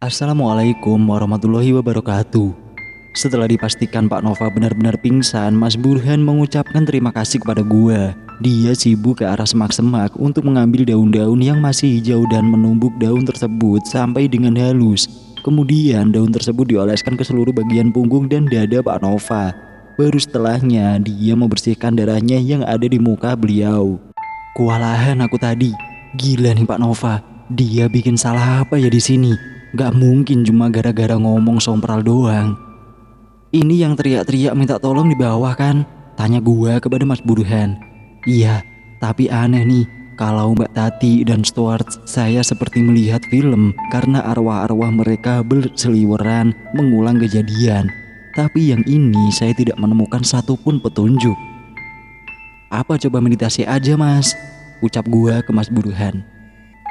Assalamualaikum warahmatullahi wabarakatuh. Setelah dipastikan Pak Nova benar-benar pingsan, Mas Burhan mengucapkan terima kasih kepada gua. Dia sibuk ke arah semak-semak untuk mengambil daun-daun yang masih hijau dan menumbuk daun tersebut sampai dengan halus. Kemudian daun tersebut dioleskan ke seluruh bagian punggung dan dada Pak Nova. Baru setelahnya dia membersihkan darahnya yang ada di muka beliau. Kewalahan aku tadi. Gila nih Pak Nova. Dia bikin salah apa ya di sini? Gak mungkin cuma gara-gara ngomong sompral doang. Ini yang teriak-teriak minta tolong di bawah kan? Tanya gua kepada Mas Burhan. Iya, tapi aneh nih. Kalau Mbak Tati dan Stuart, saya seperti melihat film karena arwah-arwah mereka berseliweran mengulang kejadian. Tapi yang ini saya tidak menemukan satupun petunjuk. Apa coba meditasi aja mas? Ucap gua ke Mas Burhan.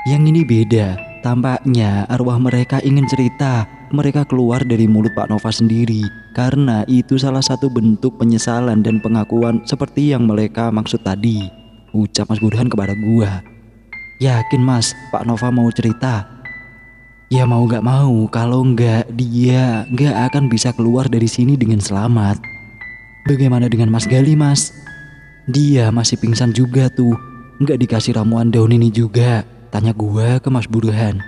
Yang ini beda. Tampaknya arwah mereka ingin cerita. Mereka keluar dari mulut Pak Nova sendiri. Karena itu salah satu bentuk penyesalan dan pengakuan seperti yang mereka maksud tadi. Ucap Mas Burhan kepada gua. Yakin mas, Pak Nova mau cerita? Ya mau gak mau, kalau enggak dia gak akan bisa keluar dari sini dengan selamat. Bagaimana dengan Mas Gali mas? Dia masih pingsan juga tuh. Gak dikasih ramuan daun ini juga? Tanya gua ke Mas Burhan.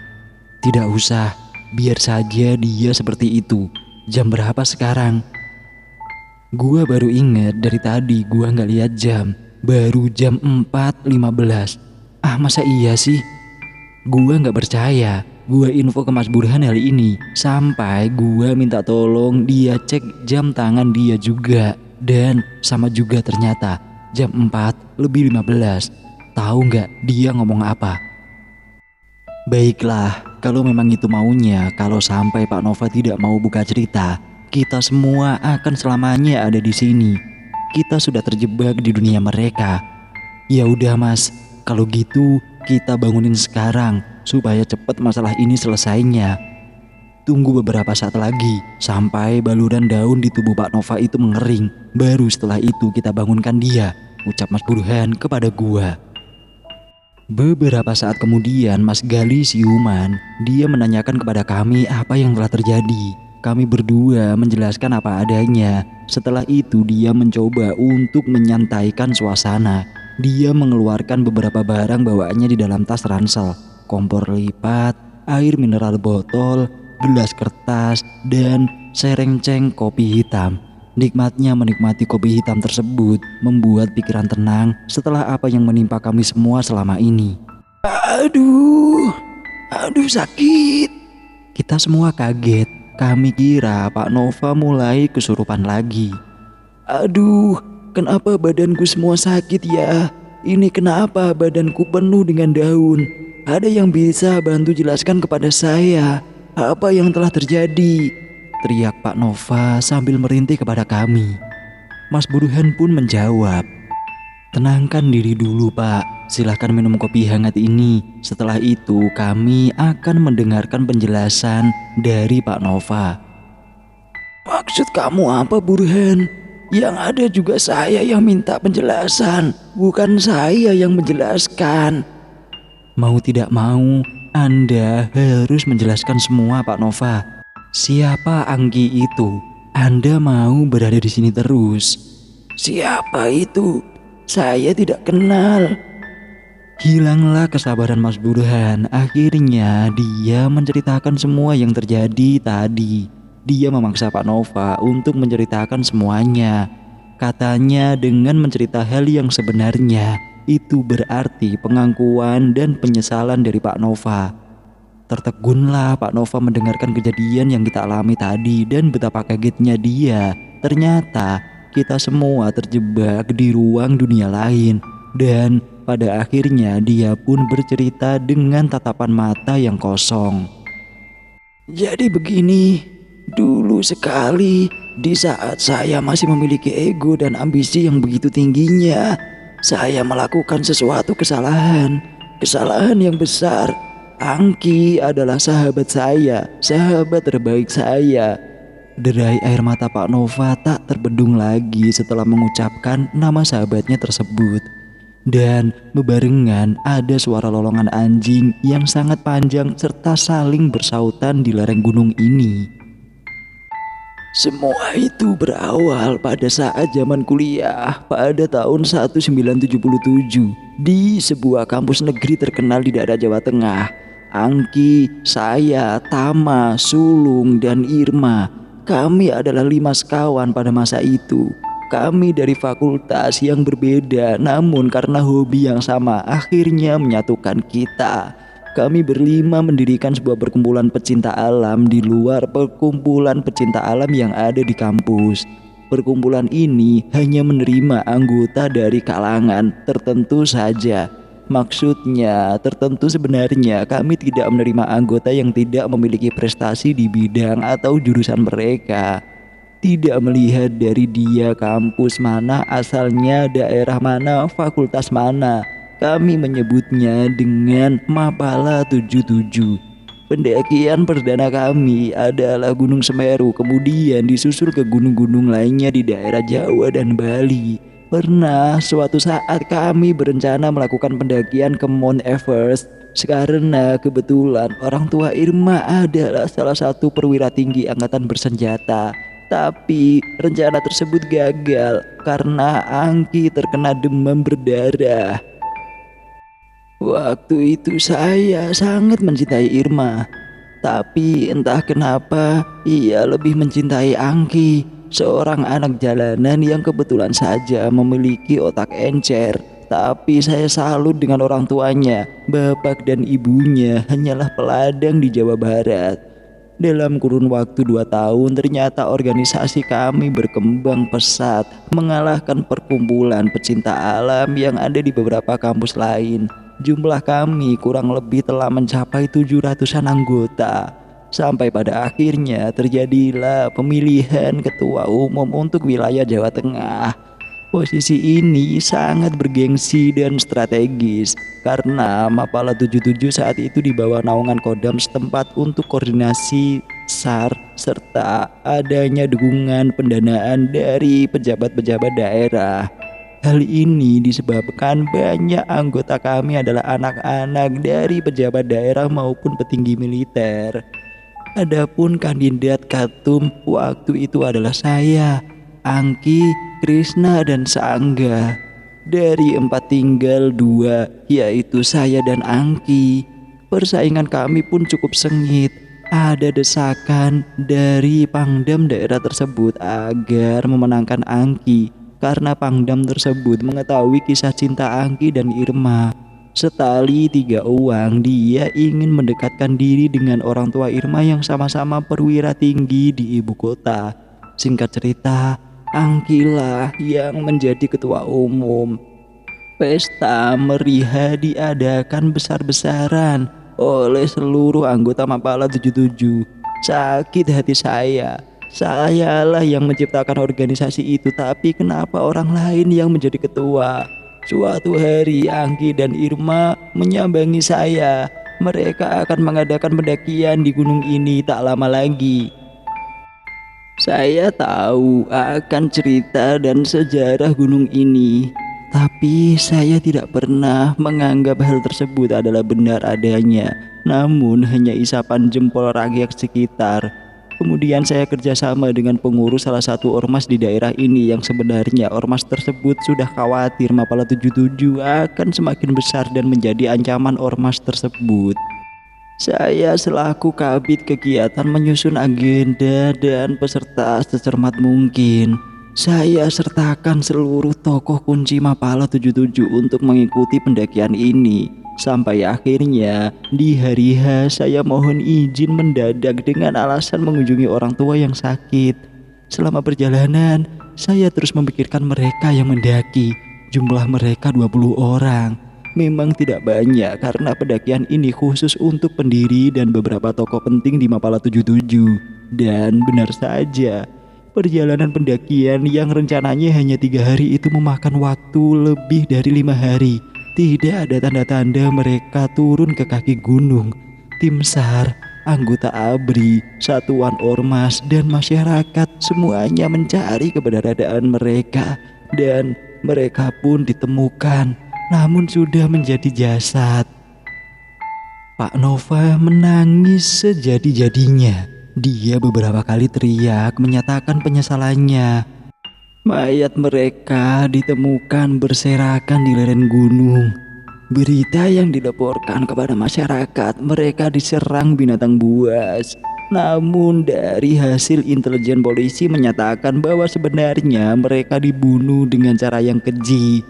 Tidak usah, biar saja dia seperti itu. Jam berapa sekarang? Gua baru ingat dari tadi gua gak lihat jam. Baru jam 4.15. Ah masa iya sih? Gua gak percaya. Gua info ke Mas Burhan hari ini. Sampai gua minta tolong dia cek jam tangan dia juga. Dan sama juga ternyata jam 4.15. Tahu gak dia ngomong apa? Baiklah, kalau memang itu maunya, kalau sampai Pak Nova tidak mau buka cerita, kita semua akan selamanya ada di sini. Kita sudah terjebak di dunia mereka. Ya udah mas, kalau gitu kita bangunin sekarang supaya cepat masalah ini selesainya. Tunggu beberapa saat lagi sampai baluran daun di tubuh Pak Nova itu mengering. Baru setelah itu kita bangunkan dia, ucap Mas Burhan kepada gua. Beberapa saat kemudian Mas Gali siuman. Dia menanyakan kepada kami apa yang telah terjadi. Kami berdua menjelaskan apa adanya. Setelah itu dia mencoba untuk menyantaikan suasana. Dia mengeluarkan beberapa barang bawaannya di dalam tas ransel. Kompor lipat, air mineral botol, gelas kertas, dan serenceng kopi hitam. Nikmatnya menikmati kopi hitam tersebut membuat pikiran tenang setelah apa yang menimpa kami semua selama ini. Aduh sakit. Kita semua kaget. Kami kira Pak Nova mulai kesurupan lagi. Aduh, kenapa badanku semua sakit ya? Ini kenapa badanku penuh dengan daun? Ada yang bisa bantu jelaskan kepada saya apa yang telah terjadi? Teriak Pak Nova sambil merintih kepada kami. Mas Burhan pun menjawab. Tenangkan diri dulu pak, silahkan minum kopi hangat ini. Setelah itu kami akan mendengarkan penjelasan dari Pak Nova. Maksud kamu apa Burhan? Yang ada juga saya yang minta penjelasan, bukan saya yang menjelaskan. Mau tidak mau, Anda harus menjelaskan semua Pak Nova. Siapa Anggi itu? Anda mau berada di sini terus? Siapa itu? Saya tidak kenal. Hilanglah kesabaran Mas Burhan. Akhirnya dia menceritakan semua yang terjadi tadi. Dia memaksa Pak Nova untuk menceritakan semuanya. Katanya dengan mencerita hal yang sebenarnya, itu berarti pengakuan dan penyesalan dari Pak Nova. Tertegunlah Pak Nova mendengarkan kejadian yang kita alami tadi dan betapa kagetnya dia. Ternyata kita semua terjebak di ruang dunia lain. Dan pada akhirnya dia pun bercerita dengan tatapan mata yang kosong. Jadi begini, dulu sekali di saat saya masih memiliki ego dan ambisi yang begitu tingginya, saya melakukan sesuatu kesalahan yang besar. Angki adalah sahabat saya, sahabat terbaik saya. Derai air mata Pak Nova tak terbendung lagi setelah mengucapkan nama sahabatnya tersebut. Dan bebarengan ada suara lolongan anjing yang sangat panjang serta saling bersautan di lereng gunung ini. Semua itu berawal pada saat zaman kuliah pada tahun 1977 di sebuah kampus negeri terkenal di daerah Jawa Tengah. Angki, saya, Tama, Sulung, dan Irma, kami adalah 5 sekawan pada masa itu. Kami dari fakultas yang berbeda, namun karena hobi yang sama akhirnya menyatukan kita. Kami berlima mendirikan sebuah perkumpulan pecinta alam di luar perkumpulan pecinta alam yang ada di kampus. Perkumpulan ini hanya menerima anggota dari kalangan tertentu saja. Maksudnya tertentu, sebenarnya kami tidak menerima anggota yang tidak memiliki prestasi di bidang atau jurusan mereka. Tidak melihat dari dia kampus mana asalnya, daerah mana, fakultas mana. Kami menyebutnya dengan Mapala 77. Pendakian perdana kami adalah Gunung Semeru, kemudian disusul ke gunung-gunung lainnya di daerah Jawa dan Bali. Pernah suatu saat kami berencana melakukan pendakian ke Mount Everest karena kebetulan orang tua Irma adalah salah satu perwira tinggi angkatan bersenjata. Tapi rencana tersebut gagal karena Angki terkena demam berdarah. Waktu itu saya sangat mencintai Irma, tapi entah kenapa ia lebih mencintai Angki, seorang anak jalanan yang kebetulan saja memiliki otak encer. Tapi saya salut dengan orang tuanya, bapak dan ibunya hanyalah peladang di Jawa Barat. Dalam kurun waktu 2 tahun ternyata organisasi kami berkembang pesat, mengalahkan perkumpulan pecinta alam yang ada di beberapa kampus lain. Jumlah kami kurang lebih telah mencapai 700-an anggota. Sampai pada akhirnya terjadilah pemilihan ketua umum untuk wilayah Jawa Tengah. Posisi ini sangat bergengsi dan strategis karena Mapala 77 saat itu di bawah naungan Kodam setempat untuk koordinasi SAR serta adanya dukungan pendanaan dari pejabat-pejabat daerah. Hal ini disebabkan banyak anggota kami adalah anak-anak dari pejabat daerah maupun petinggi militer. Adapun kandidat Katum waktu itu adalah saya, Angki, Krisna, dan Saangga. Dari 4 tinggal 2, yaitu saya dan Angki. Persaingan kami pun cukup sengit. Ada desakan dari Pangdam daerah tersebut agar memenangkan Angki, karena Pangdam tersebut mengetahui kisah cinta Angki dan Irma. Setali 3 uang, dia ingin mendekatkan diri dengan orang tua Irma yang sama-sama perwira tinggi di ibu kota. Singkat cerita, Angki lah yang menjadi ketua umum. Pesta meriah diadakan besar-besaran oleh seluruh anggota Mapala 77. Sakit hati saya. Sayalah yang menciptakan organisasi itu, tapi kenapa orang lain yang menjadi ketua? Suatu hari Angki dan Irma menyambangi saya. Mereka akan mengadakan pendakian di gunung ini tak lama lagi. Saya tahu akan cerita dan sejarah gunung ini, tapi saya tidak pernah menganggap hal tersebut adalah benar adanya, namun hanya isapan jempol rakyat sekitar. Kemudian saya kerjasama dengan pengurus salah satu ormas di daerah ini yang sebenarnya ormas tersebut sudah khawatir Mapala 77 akan semakin besar dan menjadi ancaman ormas tersebut. Saya selaku kabid kegiatan menyusun agenda dan peserta secermat mungkin. Saya sertakan seluruh tokoh kunci Mapala 77 untuk mengikuti pendakian ini. Sampai akhirnya di hari H saya mohon izin mendadak dengan alasan mengunjungi orang tua yang sakit. Selama perjalanan saya terus memikirkan mereka yang mendaki. Jumlah mereka 20 orang. Memang tidak banyak karena pendakian ini khusus untuk pendiri dan beberapa tokoh penting di Mapala 77. Dan benar saja, perjalanan pendakian yang rencananya hanya 3 hari itu memakan waktu lebih dari 5 hari. Tidak ada tanda-tanda mereka turun ke kaki gunung. Tim SAR, anggota ABRI, satuan ormas, dan masyarakat semuanya mencari keberadaan mereka. Dan mereka pun ditemukan. namun sudah menjadi jasad. Pak Nova menangis sejadi-jadinya. Dia beberapa kali teriak menyatakan penyesalannya. Mayat mereka ditemukan berserakan di lereng gunung. Berita yang dilaporkan kepada masyarakat, mereka diserang binatang buas. Namun dari hasil intelijen polisi menyatakan bahwa sebenarnya mereka dibunuh dengan cara yang keji.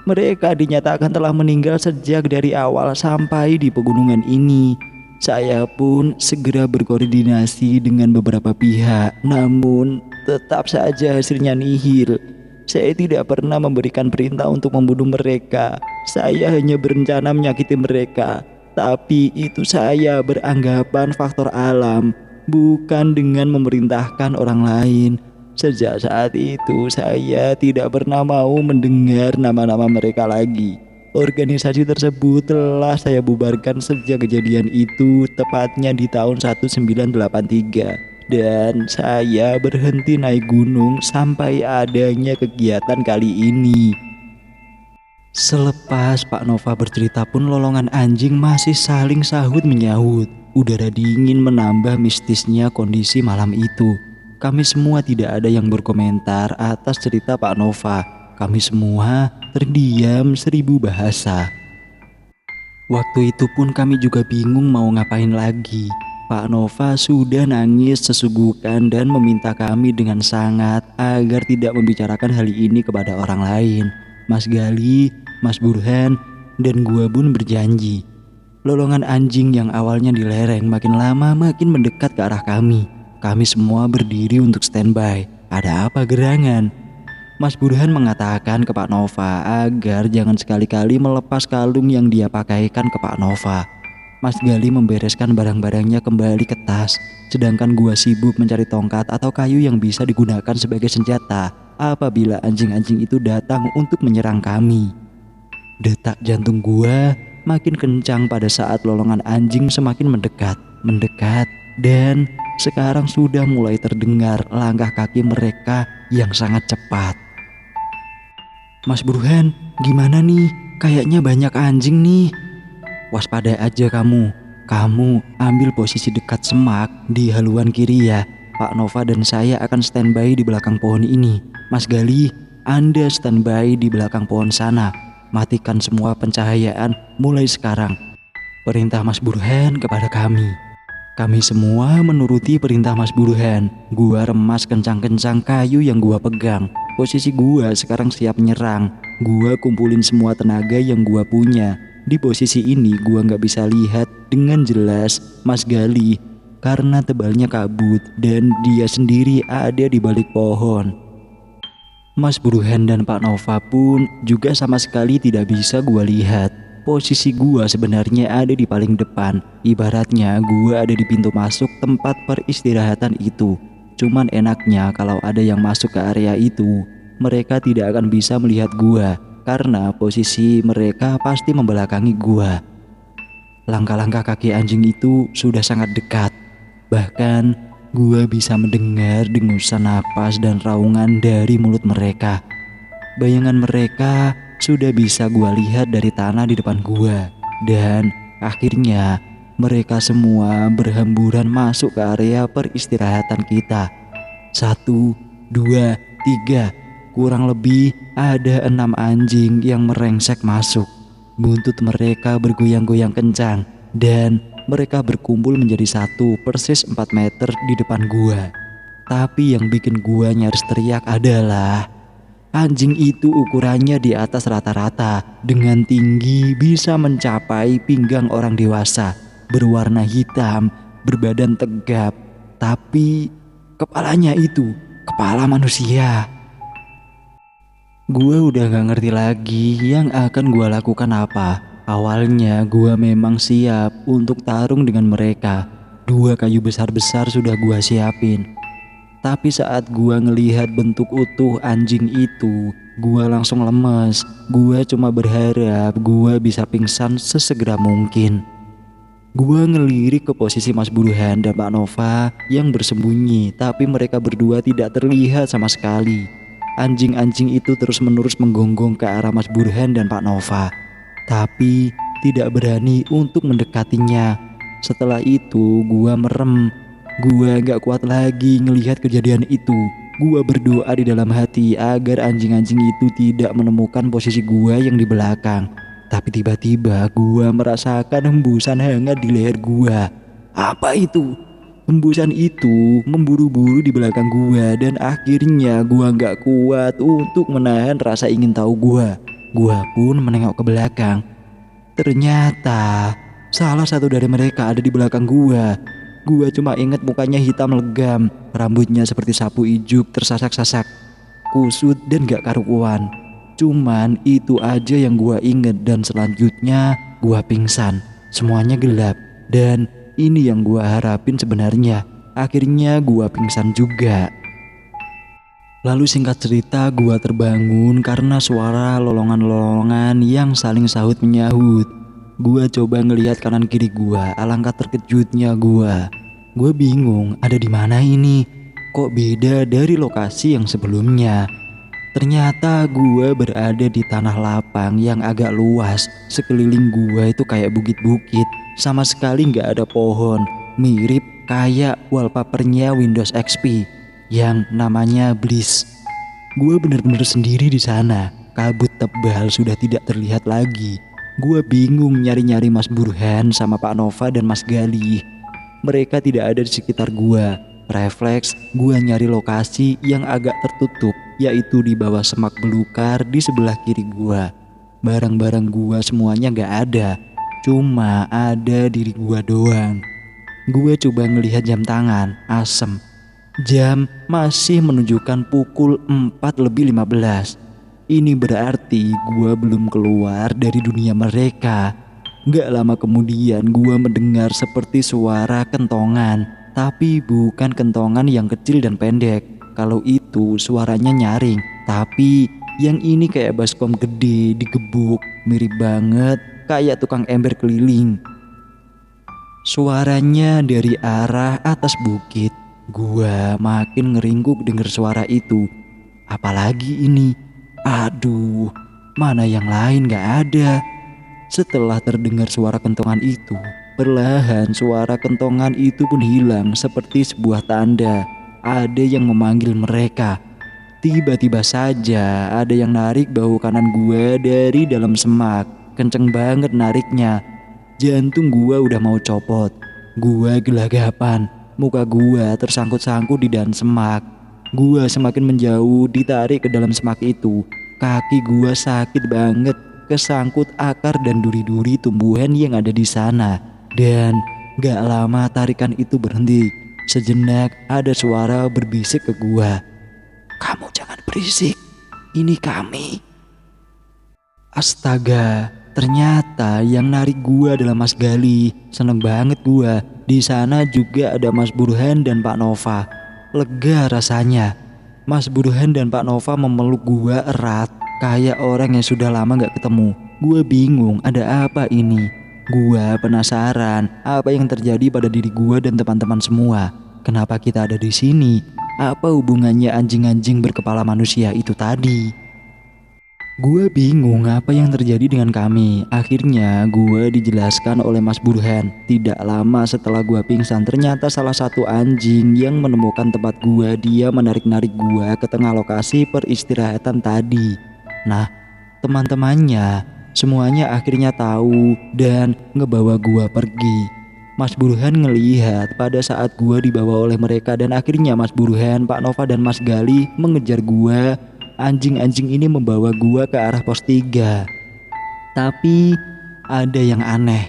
Mereka dinyatakan telah meninggal sejak dari awal sampai di pegunungan ini. Saya pun segera berkoordinasi dengan beberapa pihak, namun tetap saja hasilnya nihil. Saya tidak pernah memberikan perintah untuk membunuh mereka. Saya hanya berencana menyakiti mereka. Tapi itu saya beranggapan faktor alam, bukan dengan memerintahkan orang lain. Sejak saat itu saya tidak pernah mau mendengar nama-nama mereka lagi. Organisasi tersebut telah saya bubarkan sejak kejadian itu, tepatnya di tahun 1983. Dan saya berhenti naik gunung sampai adanya kegiatan kali ini. Selepas Pak Nova bercerita pun lolongan anjing masih saling sahut menyahut. Udara dingin menambah mistisnya kondisi malam itu. Kami semua tidak ada yang berkomentar atas cerita Pak Nova. Kami semua terdiam 1000 bahasa. Waktu itu pun kami juga bingung mau ngapain lagi. Pak Nova sudah nangis sesungguhkan dan meminta kami dengan sangat agar tidak membicarakan hal ini kepada orang lain. Mas Gali, Mas Burhan, dan gua pun berjanji. Lolongan anjing yang awalnya di lereng makin lama makin mendekat ke arah kami. Kami semua berdiri untuk standby. Ada apa gerangan? Mas Burhan mengatakan ke Pak Nova agar jangan sekali-kali melepas kalung yang dia pakaikan ke Pak Nova. Mas Gali membereskan barang-barangnya kembali ke tas, sedangkan gua sibuk mencari tongkat atau kayu yang bisa digunakan sebagai senjata apabila anjing-anjing itu datang untuk menyerang kami. Detak jantung gua makin kencang pada saat lolongan anjing semakin mendekat, dan sekarang sudah mulai terdengar langkah kaki mereka yang sangat cepat. Mas Burhan, gimana nih? Kayaknya banyak anjing nih. Waspada aja kamu. Kamu ambil posisi dekat semak di haluan kiri ya. Pak Nova dan saya akan standby di belakang pohon ini. Mas Gali, Anda standby di belakang pohon sana. Matikan semua pencahayaan mulai sekarang. Perintah Mas Burhan kepada kami. Kami semua menuruti perintah Mas Burhan. Gua remas kencang-kencang kayu yang gua pegang. Posisi gua sekarang siap menyerang. Gua kumpulin semua tenaga yang gua punya. Di posisi ini gua nggak bisa lihat dengan jelas Mas Gali karena tebalnya kabut dan dia sendiri ada di balik pohon. Mas Burhan dan Pak Nova pun juga sama sekali tidak bisa gua lihat. Posisi gua sebenarnya ada di paling depan. Ibaratnya gua ada di pintu masuk tempat peristirahatan itu. Cuman enaknya kalau ada yang masuk ke area itu, mereka tidak akan bisa melihat gua karena posisi mereka pasti membelakangi gua. Langkah-langkah kaki anjing itu sudah sangat dekat. Bahkan gua bisa mendengar dengusan napas dan raungan dari mulut mereka. Bayangan mereka sudah bisa gua lihat dari tanah di depan gua. Dan akhirnya mereka semua berhamburan masuk ke area peristirahatan kita. 1, 2, 3. Kurang lebih ada 6 anjing yang merengsek masuk. Buntut mereka bergoyang-goyang kencang dan mereka berkumpul menjadi satu persis 4 meter di depan gua. Tapi yang bikin gua nyaris teriak adalah anjing itu ukurannya di atas rata-rata, dengan tinggi bisa mencapai pinggang orang dewasa, berwarna hitam, berbadan tegap, tapi kepalanya itu kepala manusia. Gue udah gak ngerti lagi yang akan gue lakukan apa. Awalnya gue memang siap untuk tarung dengan mereka. 2 kayu besar-besar sudah gue siapin. Tapi saat gua ngelihat bentuk utuh anjing itu, gua langsung lemes. Gua cuma berharap gua bisa pingsan sesegera mungkin. Gua ngelirik ke posisi Mas Burhan dan Pak Nova yang bersembunyi, tapi mereka berdua tidak terlihat sama sekali. Anjing-anjing itu terus-menerus menggonggong ke arah Mas Burhan dan Pak Nova. tapi tidak berani untuk mendekatinya. Setelah itu gua merem. Gua gak kuat lagi ngelihat kejadian itu. Gua berdoa di dalam hati agar anjing-anjing itu tidak menemukan posisi gua yang di belakang. Tapi tiba-tiba gua merasakan hembusan hangat di leher gua. Apa itu? Hembusan itu memburu-buru di belakang gua dan akhirnya gua gak kuat untuk menahan rasa ingin tahu gua. Gua pun menengok ke belakang. Ternyata salah satu dari mereka ada di belakang gua. Gua cuma inget mukanya hitam legam, rambutnya seperti sapu ijuk tersasak-sasak, kusut dan gak karuan. Cuman itu aja yang gua inget dan selanjutnya gua pingsan. Semuanya gelap dan ini yang gua harapin sebenarnya. Akhirnya gua pingsan juga. Lalu singkat cerita gua terbangun karena suara lolongan-lolongan yang saling sahut menyahut. Gua coba ngelihat kanan kiri gua, alangkah terkejutnya gua. Gua bingung ada di mana ini. Kok beda dari lokasi yang sebelumnya? Ternyata gua berada di tanah lapang yang agak luas. Sekeliling gua itu kayak bukit-bukit, sama sekali nggak ada pohon. Mirip kayak wallpapernya Windows XP yang namanya Bliss. Gua bener-bener sendiri di sana. Kabut tebal sudah tidak terlihat lagi. Gua bingung nyari-nyari Mas Burhan sama Pak Nova dan Mas Gali. Mereka tidak ada di sekitar gua. Refleks, gua nyari lokasi yang agak tertutup, yaitu di bawah semak belukar di sebelah kiri gua. Barang-barang gua semuanya gak ada, cuma ada diri gua doang. Gua coba ngelihat jam tangan, asem. Jam masih menunjukkan pukul 4:15. Ini berarti gua belum keluar dari dunia mereka. Gak lama kemudian gua mendengar seperti suara kentongan. Tapi bukan kentongan yang kecil dan pendek. Kalau itu suaranya nyaring. Tapi yang ini kayak baskom gede digebuk. Mirip banget kayak tukang ember keliling. Suaranya dari arah atas bukit. Gua makin ngeringkuk denger suara itu. Apalagi ini? Aduh, mana yang lain gak ada. Setelah terdengar suara kentongan itu, perlahan suara kentongan itu pun hilang seperti sebuah tanda. Ada yang memanggil mereka. Tiba-tiba saja ada yang narik bahu kanan gua dari dalam semak. Kenceng banget nariknya. Jantung gua udah mau copot. Gua gelagapan. Muka gua tersangkut-sangkut di dalam semak. Gua semakin menjauh ditarik ke dalam semak itu. Kaki gua sakit banget, kesangkut akar dan duri-duri tumbuhan yang ada di sana. Dan gak lama tarikan itu berhenti. Sejenak ada suara berbisik ke gua. "Kamu jangan berisik, ini kami." Astaga, ternyata yang narik gua adalah Mas Gali. Seneng banget gua. Di sana juga ada Mas Burhan dan Pak Nova. Lega rasanya. Mas Burhan dan Pak Nova memeluk gua erat, kayak orang yang sudah lama gak ketemu. Gua bingung ada apa ini. Gua penasaran apa yang terjadi pada diri gua dan teman-teman semua. Kenapa kita ada di sini? Apa hubungannya anjing-anjing berkepala manusia itu tadi? Gua bingung apa yang terjadi dengan kami. Akhirnya gua dijelaskan oleh Mas Burhan. Tidak lama setelah gua pingsan, ternyata salah satu anjing yang menemukan tempat gua, dia menarik-narik gua ke tengah lokasi peristirahatan tadi. Nah, teman-temannya semuanya akhirnya tahu dan ngebawa gua pergi. Mas Burhan ngelihat pada saat gua dibawa oleh mereka dan akhirnya Mas Burhan, Pak Nova dan Mas Gali mengejar gua. Anjing-anjing ini membawa gua ke arah pos 3. Tapi ada yang aneh.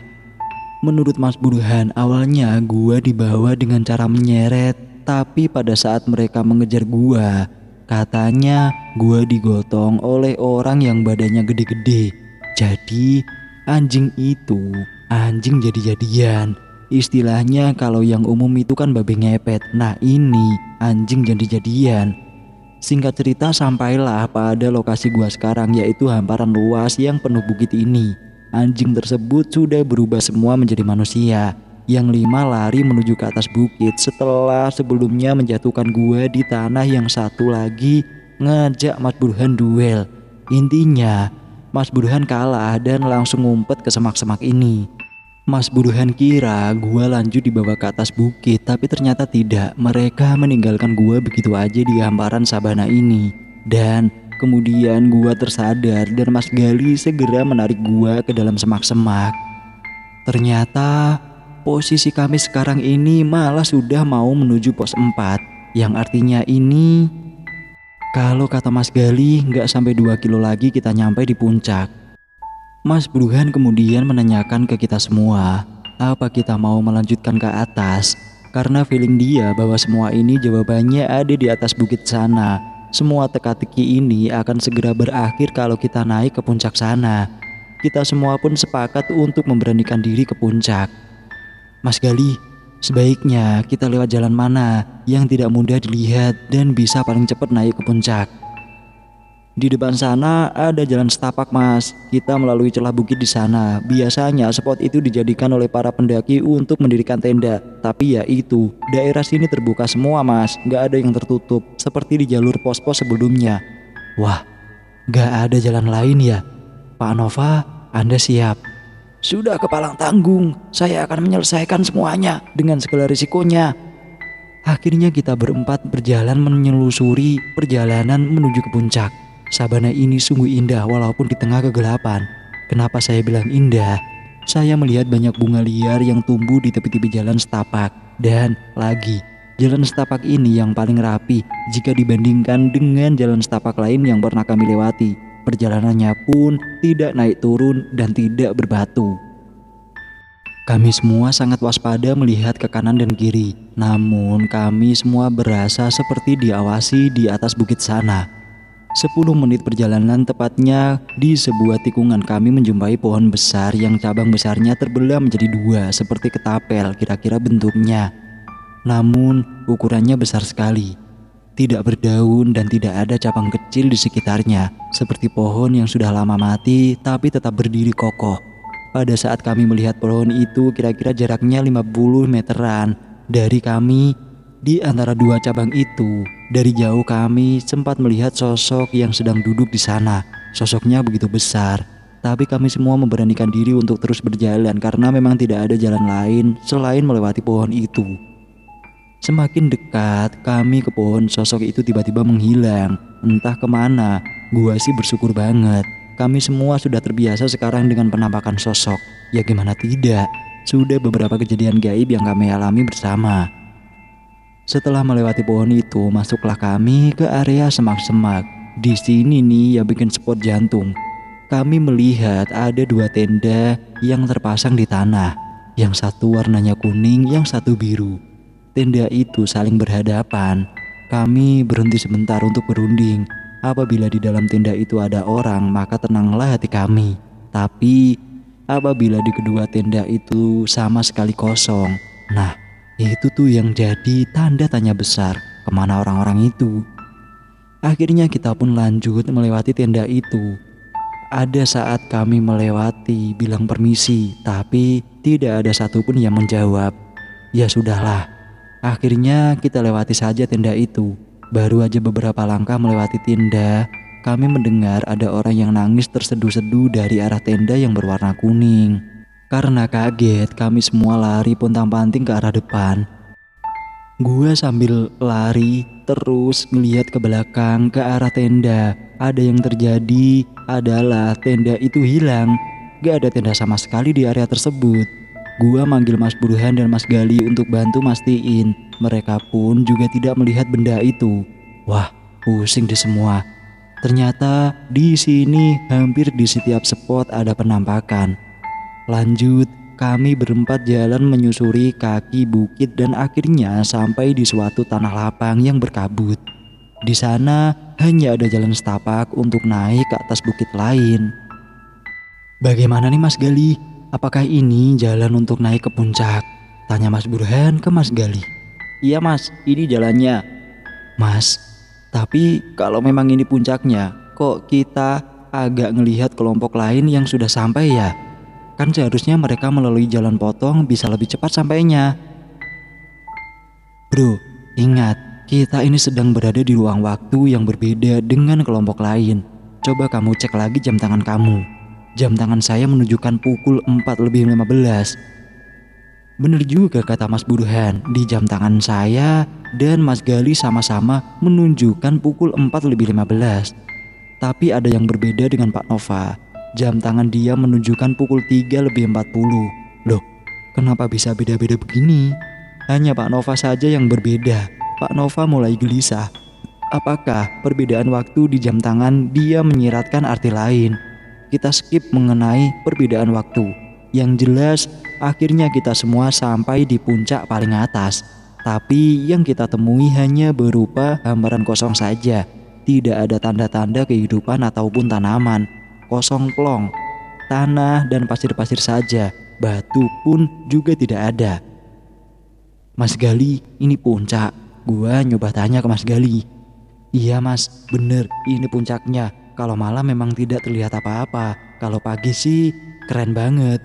Menurut Mas Burhan, awalnya gua dibawa dengan cara menyeret. Tapi pada saat mereka mengejar gua, katanya gua digotong oleh orang yang badannya gede-gede. Jadi anjing itu anjing jadi-jadian. Istilahnya kalau yang umum itu kan babi ngepet. Nah ini anjing jadi-jadian. Singkat cerita sampailah pada lokasi gua sekarang, yaitu hamparan luas yang penuh bukit ini. Anjing tersebut sudah berubah semua menjadi manusia. Yang 5 lari menuju ke atas bukit setelah sebelumnya menjatuhkan gua di tanah. Yang satu lagi ngajak Mas Burhan duel. Intinya Mas Burhan kalah dan langsung ngumpet ke semak-semak ini. Mas Burhan kira gua lanjut dibawa ke atas bukit, tapi ternyata tidak. Mereka meninggalkan gua begitu aja di hamparan sabana ini. Dan kemudian gua tersadar dan Mas Gali segera menarik gua ke dalam semak-semak. Ternyata posisi kami sekarang ini malah sudah mau menuju pos 4, yang artinya ini kalau kata Mas Gali nggak sampai 2 kilo lagi kita nyampe di puncak. Mas Burhan kemudian menanyakan ke kita semua, apa kita mau melanjutkan ke atas? Karena feeling dia bahwa semua ini jawabannya ada di atas bukit sana. Semua teka-teki ini akan segera berakhir kalau kita naik ke puncak sana. Kita semua pun sepakat untuk memberanikan diri ke puncak. Mas Gali, sebaiknya kita lewat jalan mana yang tidak mudah dilihat dan bisa paling cepat naik ke puncak? Di depan sana ada jalan setapak, Mas. Kita melalui celah bukit di sana. Biasanya spot itu dijadikan oleh para pendaki untuk mendirikan tenda. Tapi ya itu, daerah sini terbuka semua, Mas. Gak ada yang tertutup, seperti di jalur pos-pos sebelumnya. Wah, gak ada jalan lain ya? Pak Nova, Anda siap? Sudah kepalang tanggung, saya akan menyelesaikan semuanya dengan segala risikonya. Akhirnya kita berempat berjalan menyelusuri perjalanan menuju ke puncak. Sabana ini sungguh indah walaupun di tengah kegelapan. Kenapa saya bilang indah? Saya melihat banyak bunga liar yang tumbuh di tepi-tepi jalan setapak. Dan lagi, jalan setapak ini yang paling rapi jika dibandingkan dengan jalan setapak lain yang pernah kami lewati. Perjalanannya pun tidak naik turun dan tidak berbatu. Kami semua sangat waspada melihat ke kanan dan kiri. Namun kami semua berasa seperti diawasi di atas bukit sana. 10 menit perjalanan tepatnya di sebuah tikungan kami menjumpai pohon besar yang cabang besarnya terbelah menjadi 2 seperti ketapel kira-kira bentuknya. Namun ukurannya besar sekali. Tidak berdaun dan tidak ada cabang kecil di sekitarnya, seperti pohon yang sudah lama mati tapi tetap berdiri kokoh. Pada saat kami melihat pohon itu kira-kira jaraknya 50 meteran dari kami. Di antara 2 cabang itu, dari jauh kami sempat melihat sosok yang sedang duduk di sana. Sosoknya begitu besar, tapi kami semua memberanikan diri untuk terus berjalan karena memang tidak ada jalan lain selain melewati pohon itu. Semakin dekat kami ke pohon, sosok itu tiba-tiba menghilang. Entah kemana. Gua sih bersyukur banget. Kami semua sudah terbiasa sekarang dengan penampakan sosok. Ya gimana tidak, sudah beberapa kejadian gaib yang kami alami bersama. Setelah melewati pohon itu, masuklah kami ke area semak-semak. Di sini nih yang bikin spot jantung. Kami melihat ada 2 tenda yang terpasang di tanah. Yang satu warnanya kuning, yang satu biru. Tenda itu saling berhadapan. Kami berhenti sebentar untuk berunding. Apabila di dalam tenda itu ada orang, maka tenanglah hati kami. Tapi apabila di kedua tenda itu sama sekali kosong, nah itu tuh yang jadi tanda tanya besar, kemana orang-orang itu. Akhirnya kita pun lanjut melewati tenda itu. Ada saat kami melewati bilang permisi, tapi tidak ada satupun yang menjawab. Ya sudahlah, akhirnya kita lewati saja tenda itu. Baru aja beberapa langkah melewati tenda, kami mendengar ada orang yang nangis terseduh-seduh dari arah tenda yang berwarna kuning. Karena kaget, kami semua lari pontang-panting ke arah depan. Gua sambil lari terus ngelihat ke belakang ke arah tenda. Ada yang terjadi adalah tenda itu hilang. Gak ada tenda sama sekali di area tersebut. Gua manggil Mas Burhan dan Mas Gali untuk bantu mastiin. Mereka pun juga tidak melihat benda itu. Wah, pusing deh semua. Ternyata di sini hampir di setiap spot ada penampakan. Lanjut, kami berempat jalan menyusuri kaki bukit dan akhirnya sampai di suatu tanah lapang yang berkabut. Di sana hanya ada jalan setapak untuk naik ke atas bukit lain. Bagaimana nih Mas Gali? Apakah ini jalan untuk naik ke puncak? Tanya Mas Burhan ke Mas Gali. Iya Mas, ini jalannya. Mas, tapi kalau memang ini puncaknya, kok kita agak ngelihat kelompok lain yang sudah sampai ya? Kan seharusnya mereka melalui jalan potong bisa lebih cepat sampainya. Bro, ingat, kita ini sedang berada di ruang waktu yang berbeda dengan kelompok lain. Coba kamu cek lagi jam tangan kamu. Jam tangan saya menunjukkan pukul 4:15. Bener juga kata Mas Burhan, di jam tangan saya dan Mas Gali sama-sama menunjukkan pukul 4:15. Tapi ada yang berbeda dengan Pak Nova. Jam tangan dia menunjukkan pukul 3:40. Loh, kenapa bisa beda-beda begini? Hanya Pak Nova saja yang berbeda. Pak Nova mulai gelisah. Apakah perbedaan waktu di jam tangan dia menyiratkan arti lain? Kita skip mengenai perbedaan waktu. Yang jelas, akhirnya kita semua sampai di puncak paling atas. Tapi yang kita temui hanya berupa hambaran kosong saja. Tidak ada tanda-tanda kehidupan ataupun tanaman. Kosong plong. Tanah dan pasir-pasir saja. Batu pun juga tidak ada. Mas Gali, ini puncak. Gua nyoba tanya ke Mas Gali. Iya mas, bener, ini puncaknya. Kalau malam memang tidak terlihat apa-apa. Kalau pagi sih keren banget.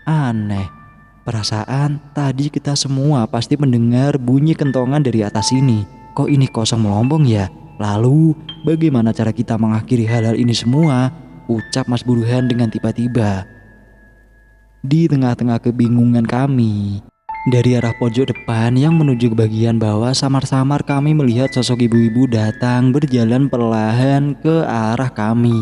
Aneh, perasaan tadi kita semua pasti mendengar bunyi kentongan dari atas sini. Kok ini kosong melompong ya? Lalu bagaimana cara kita mengakhiri hal-hal ini semua? Ucap Mas Burhan dengan tiba-tiba. Di tengah-tengah kebingungan kami, dari arah pojok depan yang menuju ke bagian bawah, samar-samar kami melihat sosok ibu-ibu datang berjalan perlahan ke arah kami.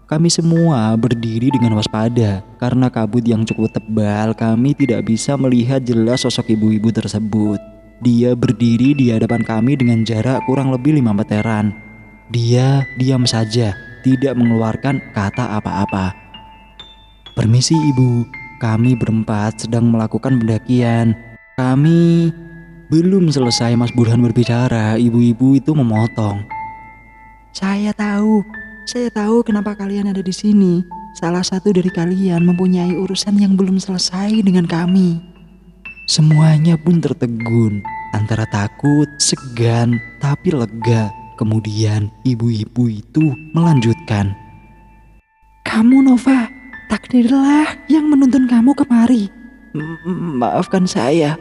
Kami semua berdiri dengan waspada. Karena kabut yang cukup tebal, kami tidak bisa melihat jelas sosok ibu-ibu tersebut. Dia berdiri di hadapan kami dengan jarak kurang lebih 5 meteran. Dia diam saja, tidak mengeluarkan kata apa-apa. Permisi ibu, kami berempat sedang melakukan pendakian. Kami belum selesai Mas Burhan berbicara, ibu-ibu itu memotong. Saya tahu kenapa kalian ada di sini. Salah satu dari kalian mempunyai urusan yang belum selesai dengan kami. Semuanya pun tertegun, antara takut, segan, tapi lega. Kemudian ibu-ibu itu melanjutkan. Kamu Nova, takdirlah yang menuntun kamu kemari. Maafkan saya,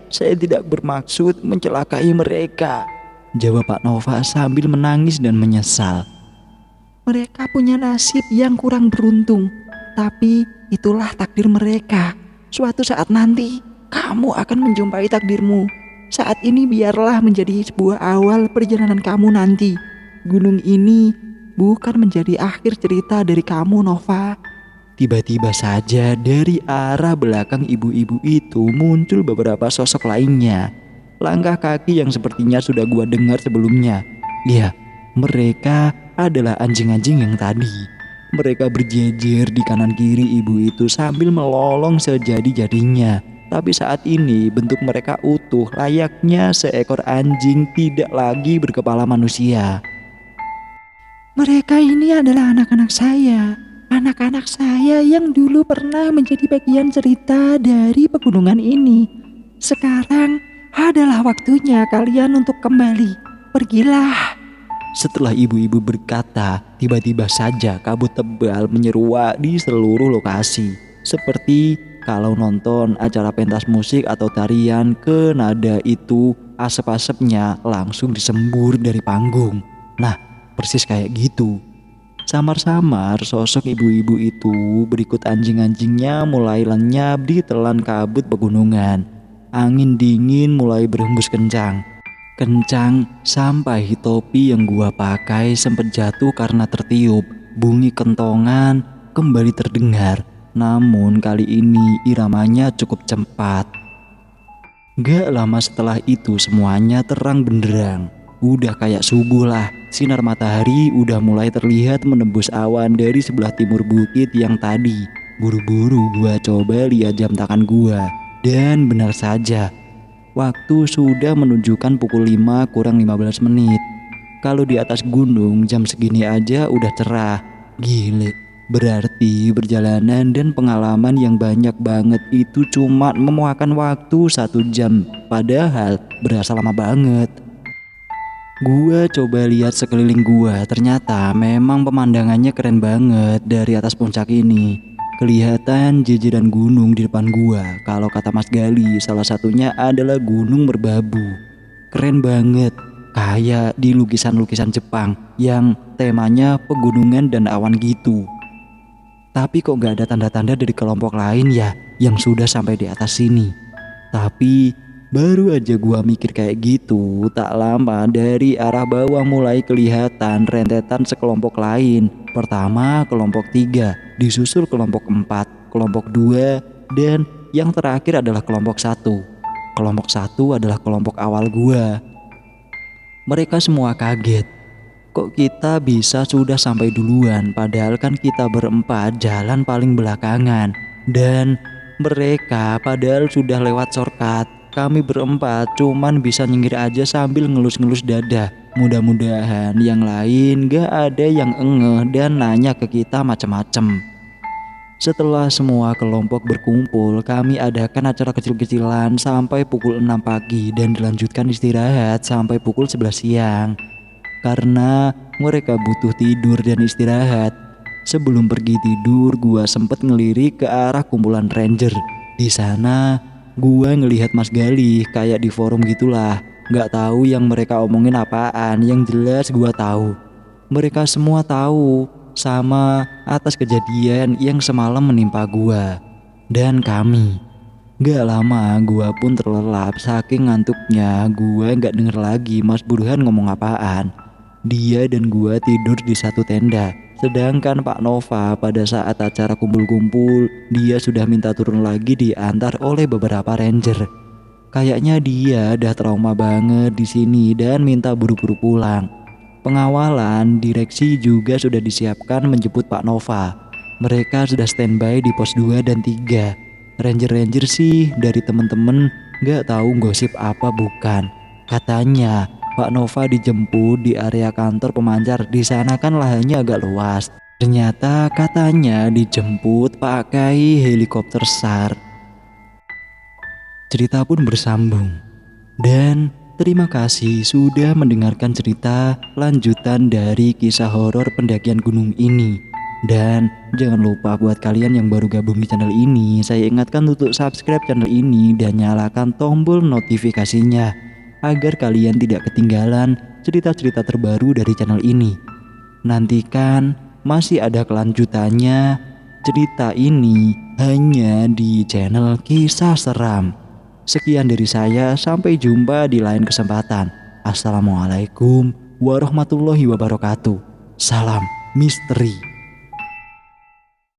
saya tidak bermaksud mencelakai mereka, jawab Pak Nova sambil menangis dan menyesal. Mereka punya nasib yang kurang beruntung, tapi itulah takdir mereka. Suatu saat nanti, kamu akan menjumpai takdirmu. Saat ini biarlah menjadi sebuah awal perjalanan kamu nanti. Gunung ini bukan menjadi akhir cerita dari kamu, Nova. Tiba-tiba saja dari arah belakang ibu-ibu itu muncul beberapa sosok lainnya. Langkah kaki yang sepertinya sudah gua dengar sebelumnya. Ya, mereka adalah anjing-anjing yang tadi. Mereka berjejer di kanan kiri ibu itu sambil melolong sejadi-jadinya. Tapi saat ini bentuk mereka utuh, layaknya seekor anjing, tidak lagi berkepala manusia. Mereka ini adalah anak-anak saya. Anak-anak saya yang dulu pernah menjadi bagian cerita dari pegunungan ini. Sekarang adalah waktunya kalian untuk kembali. Pergilah. Setelah ibu-ibu berkata, tiba-tiba saja kabut tebal menyeruak di seluruh lokasi. Seperti kalau nonton acara pentas musik atau tarian ke nada itu, asap-asapnya langsung disembur dari panggung. Nah, persis kayak gitu. Samar-samar sosok ibu-ibu itu berikut anjing-anjingnya mulai lenyap di telan kabut pegunungan. Angin dingin mulai berhembus kencang. Kencang sampai topi yang gua pakai sempat jatuh karena tertiup. Bunyi kentongan kembali terdengar. Namun kali ini iramanya cukup cepat. Gak lama setelah itu semuanya terang benderang. Udah kayak subuh lah. Sinar matahari udah mulai terlihat menembus awan dari sebelah timur bukit yang tadi. Buru-buru gua coba lihat jam tangan gua. Dan benar saja, waktu sudah menunjukkan pukul 5 kurang 15 menit. Kalau di atas gunung jam segini aja udah cerah. Gile, berarti perjalanan dan pengalaman yang banyak banget itu cuma memakan waktu 1 jam. Padahal berasa lama banget. Gua coba lihat sekeliling gua, ternyata memang pemandangannya keren banget dari atas puncak ini. Kelihatan jejeran gunung di depan gua. Kalau kata Mas Gali, salah satunya adalah Gunung Merbabu. Keren banget. kayak di lukisan-lukisan Jepang yang temanya pegunungan dan awan gitu. Tapi kok gak ada tanda-tanda dari kelompok lain ya yang sudah sampai di atas sini. Tapi baru aja gua mikir kayak gitu, tak lama dari arah bawah mulai kelihatan rentetan sekelompok lain. Pertama kelompok 3, disusul kelompok 4, kelompok 2, dan yang terakhir adalah kelompok 1. Kelompok 1 adalah kelompok awal gua. Mereka semua kaget. Kok kita bisa sudah sampai duluan, padahal kan kita berempat jalan paling belakangan. Dan mereka padahal sudah lewat shortcut. Kami berempat cuman bisa nyengir aja sambil ngelus-ngelus dada. Mudah-mudahan yang lain gak ada yang engeh dan nanya ke kita macem-macem. Setelah semua kelompok berkumpul, kami adakan acara kecil-kecilan sampai pukul 6 pagi dan dilanjutkan istirahat sampai pukul 11 siang. Karena mereka butuh tidur dan istirahat. Sebelum pergi tidur, gua sempet ngelirik ke arah kumpulan ranger. Di sana, gua ngelihat Mas Galih kayak di forum gitulah. Gak tahu yang mereka omongin apaan, yang jelas gua tahu. Mereka semua tahu sama atas kejadian yang semalam menimpa gua dan kami. Gak lama gua pun terlelap saking ngantuknya. Gua gak denger lagi Mas Burhan ngomong apaan. Dia dan gua tidur di satu tenda. Sedangkan Pak Nova pada saat acara kumpul-kumpul, dia sudah minta turun lagi diantar oleh beberapa ranger. Kayaknya dia udah trauma banget di sini dan minta buru-buru pulang. Pengawalan direksi juga sudah disiapkan menjemput Pak Nova. Mereka sudah standby di pos 2 dan 3. Ranger-ranger sih dari temen-temen gak tahu gosip apa bukan. Katanya Pak Nova dijemput di area kantor pemancar. Di sana kan lahannya agak luas. Ternyata katanya dijemput pakai helikopter SAR. Cerita pun bersambung. Dan terima kasih sudah mendengarkan cerita lanjutan dari kisah horor pendakian gunung ini. Dan jangan lupa buat kalian yang baru gabung di channel ini, saya ingatkan untuk subscribe channel ini dan nyalakan tombol notifikasinya agar kalian tidak ketinggalan cerita-cerita terbaru dari channel ini. Nantikan masih ada kelanjutannya cerita ini hanya di channel Kisah Seram. Sekian dari saya, sampai jumpa di lain kesempatan. Assalamualaikum warahmatullahi wabarakatuh. Salam misteri.